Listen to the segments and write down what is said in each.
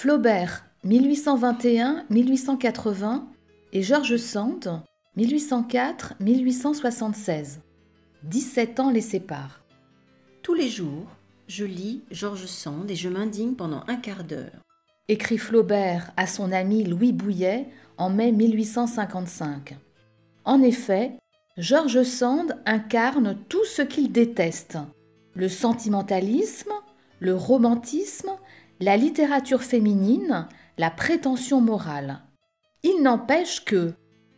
Flaubert, 1821-1880 et George Sand, 1804-1876. 17 ans les séparent. Tous les jours, je lis George Sand et je m'indigne pendant un quart d'heure. Écrit Flaubert à son ami Louis Bouilhet en mai 1855. En effet, George Sand incarne tout ce qu'il déteste, le sentimentalisme, le romantisme, la littérature féminine, la prétention morale. Il n'empêche que,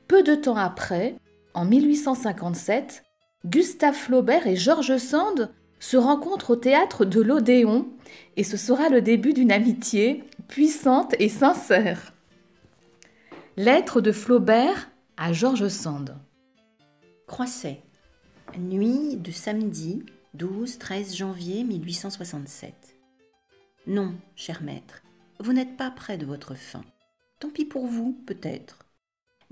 peu de temps après, en 1857, Gustave Flaubert et George Sand se rencontrent au théâtre de l'Odéon et ce sera le début d'une amitié puissante et sincère. Lettre de Flaubert à George Sand. Croisset, nuit de samedi 12-13 janvier 1867. Non, cher maître, vous n'êtes pas près de votre fin. Tant pis pour vous, peut-être.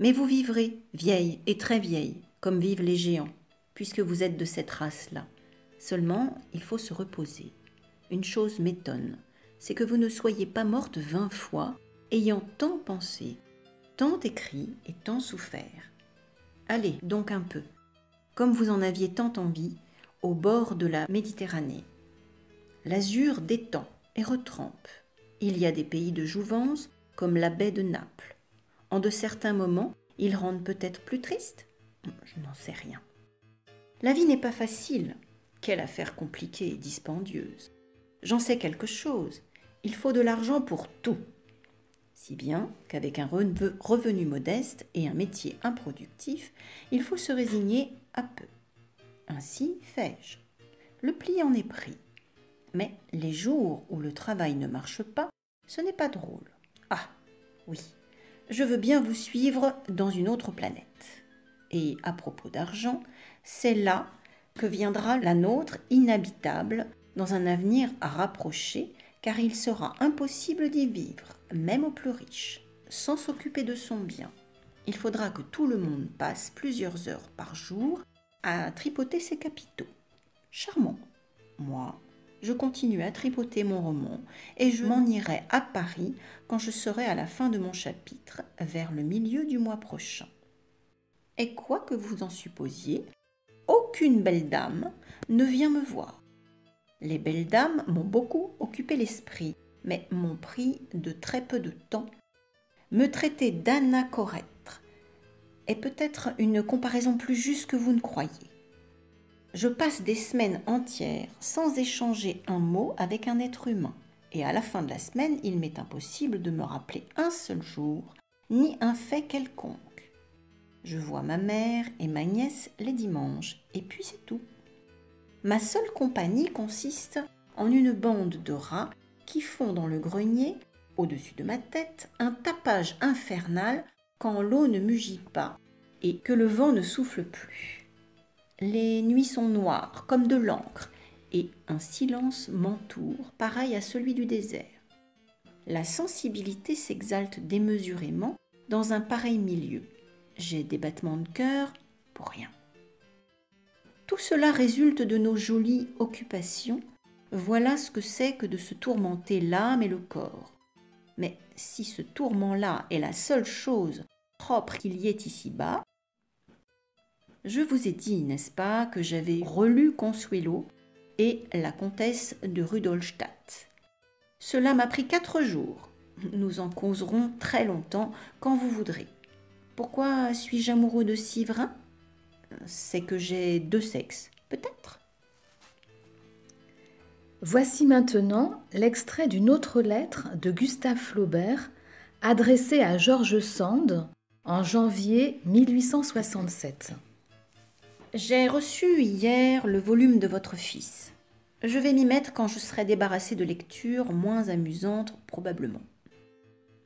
Mais vous vivrez, vieille et très vieille, comme vivent les géants, puisque vous êtes de cette race-là. Seulement, il faut se reposer. Une chose m'étonne, c'est que vous ne soyez pas morte 20 fois, ayant tant pensé, tant écrit et tant souffert. Allez donc un peu, comme vous en aviez tant envie, au bord de la Méditerranée. L'azur détend et retrempe. Il y a des pays de jouvence, comme la baie de Naples. En de certains moments, ils rendent peut-être plus triste. Je n'en sais rien. La vie n'est pas facile. Quelle affaire compliquée et dispendieuse. J'en sais quelque chose. Il faut de l'argent pour tout. Si bien qu'avec un revenu modeste et un métier improductif, il faut se résigner à peu. Ainsi fais-je. Le pli en est pris. Mais les jours où le travail ne marche pas, ce n'est pas drôle. Ah, oui, je veux bien vous suivre dans une autre planète. Et à propos d'argent, c'est là que viendra la nôtre inhabitable dans un avenir rapproché, car il sera impossible d'y vivre, même aux plus riches, sans s'occuper de son bien. Il faudra que tout le monde passe plusieurs heures par jour à tripoter ses capitaux. Charmant. Moi, je continue à tripoter mon roman et je m'en irai à Paris quand je serai à la fin de mon chapitre, vers le milieu du mois prochain. Et quoi que vous en supposiez, aucune belle dame ne vient me voir. Les belles dames m'ont beaucoup occupé l'esprit, mais m'ont pris de très peu de temps. Me traiter d'anachorètre est peut-être une comparaison plus juste que vous ne croyez. Je passe des semaines entières sans échanger un mot avec un être humain, et à la fin de la semaine, il m'est impossible de me rappeler un seul jour, ni un fait quelconque. Je vois ma mère et ma nièce les dimanches, et puis c'est tout. Ma seule compagnie consiste en une bande de rats qui font dans le grenier, au-dessus de ma tête, un tapage infernal quand l'eau ne mugit pas et que le vent ne souffle plus. Les nuits sont noires comme de l'encre et un silence m'entoure, pareil à celui du désert. La sensibilité s'exalte démesurément dans un pareil milieu. J'ai des battements de cœur pour rien. Tout cela résulte de nos jolies occupations. Voilà ce que c'est que de se tourmenter l'âme et le corps. Mais si ce tourment-là est la seule chose propre qu'il y ait ici-bas, je vous ai dit, n'est-ce pas, que j'avais relu Consuelo et la comtesse de Rudolstadt. Cela m'a pris 4 jours. Nous en causerons très longtemps quand vous voudrez. Pourquoi suis-je amoureux de Séverin ? C'est que j'ai 2 sexes, peut-être. Voici maintenant l'extrait d'une autre lettre de Gustave Flaubert adressée à George Sand en janvier 1867. J'ai reçu hier le volume de votre fils. Je vais m'y mettre quand je serai débarrassée de lectures moins amusantes, probablement.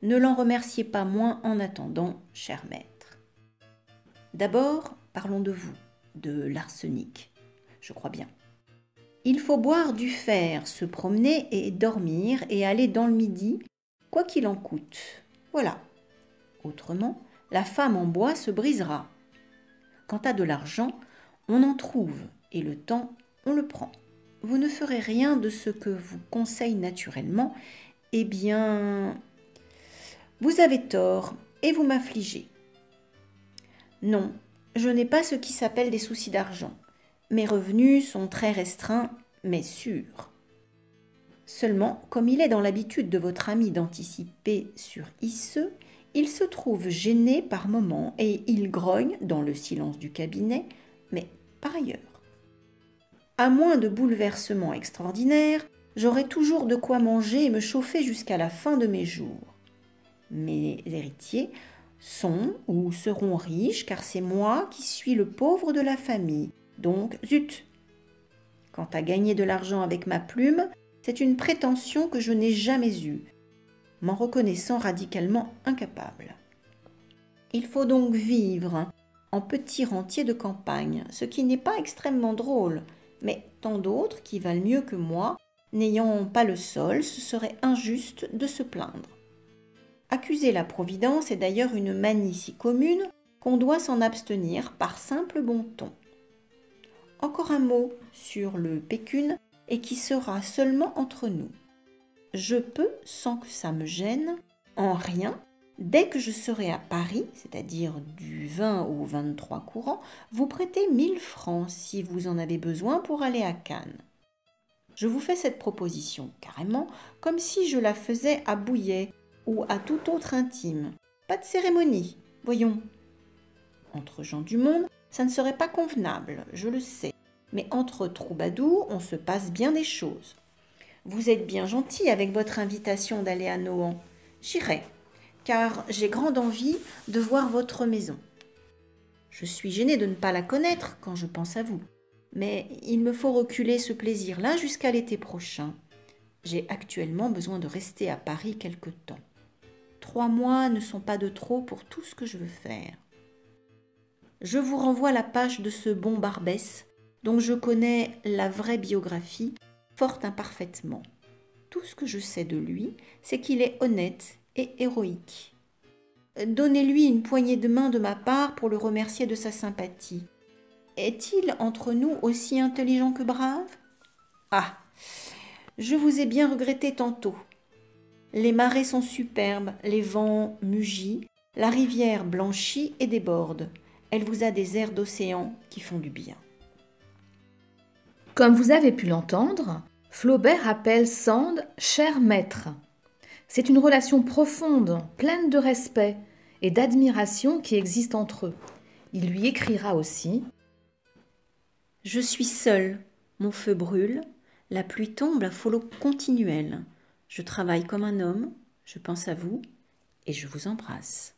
Ne l'en remerciez pas moins en attendant, cher maître. D'abord, parlons de vous, de l'arsenic, je crois bien. Il faut boire du fer, se promener et dormir et aller dans le midi, quoi qu'il en coûte. Voilà. Autrement, la femme en bois se brisera. Quant à de l'argent, on en trouve et le temps, on le prend. Vous ne ferez rien de ce que vous conseille naturellement Eh bien, vous avez tort et vous m'affligez. Non, je n'ai pas ce qui s'appelle des soucis d'argent. Mes revenus sont très restreints, mais sûrs. Seulement, comme il est dans l'habitude de votre ami d'anticiper sur ICE, il se trouve gêné par moments et il grogne dans le silence du cabinet, mais par ailleurs. À moins de bouleversements extraordinaires, j'aurai toujours de quoi manger et me chauffer jusqu'à la fin de mes jours. Mes héritiers sont ou seront riches car c'est moi qui suis le pauvre de la famille, donc zut. Quant à gagner de l'argent avec ma plume, c'est une prétention que je n'ai jamais eue, m'en reconnaissant radicalement incapable. Il faut donc vivre en petit rentier de campagne, ce qui n'est pas extrêmement drôle, mais tant d'autres qui valent mieux que moi, n'ayant pas le sol, ce serait injuste de se plaindre. Accuser la Providence est d'ailleurs une manie si commune qu'on doit s'en abstenir par simple bon ton. Encore un mot sur le pécune et qui sera seulement entre nous. Je peux, sans que ça me gêne, en rien, dès que je serai à Paris, c'est-à-dire du 20 au 23 courant, vous prêter 1000 francs si vous en avez besoin pour aller à Cannes. Je vous fais cette proposition carrément comme si je la faisais à Bouillet ou à tout autre intime. Pas de cérémonie, voyons. Entre gens du monde, ça ne serait pas convenable, je le sais, mais entre troubadours, on se passe bien des choses. Vous êtes bien gentil avec votre invitation d'aller à Nohant. J'irai, car j'ai grande envie de voir votre maison. Je suis gênée de ne pas la connaître quand je pense à vous, mais il me faut reculer ce plaisir-là jusqu'à l'été prochain. J'ai actuellement besoin de rester à Paris quelque temps. 3 mois ne sont pas de trop pour tout ce que je veux faire. Je vous renvoie la page de ce bon Barbès, dont je connais la vraie biographie fort imparfaitement. Tout ce que je sais de lui, c'est qu'il est honnête et héroïque. Donnez-lui une poignée de main de ma part pour le remercier de sa sympathie. Est-il entre nous aussi intelligent que brave? Ah, je vous ai bien regretté tantôt. Les marées sont superbes, les vents mugis, la rivière blanchit et déborde. Elle vous a des airs d'océan qui font du bien. Comme vous avez pu l'entendre, Flaubert appelle Sand « cher maître ». C'est une relation profonde, pleine de respect et d'admiration qui existe entre eux. Il lui écrira aussi « Je suis seul, mon feu brûle, la pluie tombe à flot continuel. Je travaille comme un homme, je pense à vous et je vous embrasse. »